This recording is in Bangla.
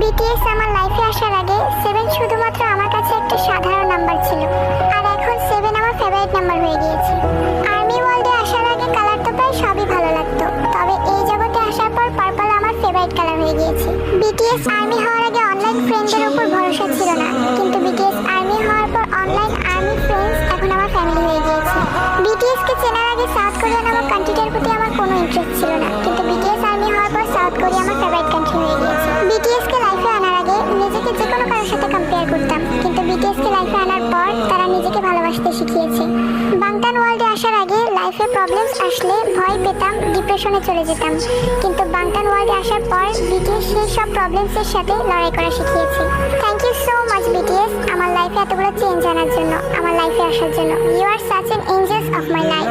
বিটিএস আমার লাইফে আসার আগে 7 শুধুমাত্র আমার কাছে একটা সাধারণ নাম্বার ছিল, আর এখন 7 আমার ফেভারিট নাম্বার হয়ে গিয়েছে। আর্মি ওয়ার্ল্ডে আসার আগে কালার তো প্রায় সবই ভালো লাগতো, তবে এই জগতে আসার পর পার্পল আমার ফেভারিট কালার হয়ে গিয়েছে। বিটিএস আর্মি হওয়ার আগে অনলাইন ফ্রেন্ডদের উপর ভরসা ছিল না, কিন্তু বিটিএস আর্মি হওয়ার পর অনলাইন আর্মি ফ্রেন্ডস এখন আমার ফ্যামিলি হয়ে গিয়েছে। বিটিএস কে চেনার আগে সাউথ কোরিয়া নামক কান্ট্রিটার প্রতি আমার কোনো ইন্টারেস্ট ছিল না, কিন্তু বিটিএস আর্মি হওয়ার পর সাউথ কোরিয়া আমার ফেভারিট কান্ট্রি হয়ে গিয়েছে। বিটিএস কে লাইফে আনার আগে নিজেকে যে কোনো কারোর সাথে কম্পেয়ার করতাম, কিন্তু বিটিএস কে লাইফে আনার পর তারা নিজেকে ভালোবাসতে শিখিয়েছে। বাংটান ওয়ার্ল্ডে আসার আগে লাইফে প্রবলেমস আসলে ভয় পেতাম, ডিপ্রেশনে চলে যেতাম, কিন্তু বাংটান ওয়ার্ল্ডে আসার পর বিটিএস সেই সব প্রবলেমসের সাথে লড়াই করা শিখিয়েছে। Thank you so much BTS, আমার লাইফে এতগুলো চেঞ্জ আনার জন্য, আমার লাইফে আসার জন্য। You are such an angels of my life.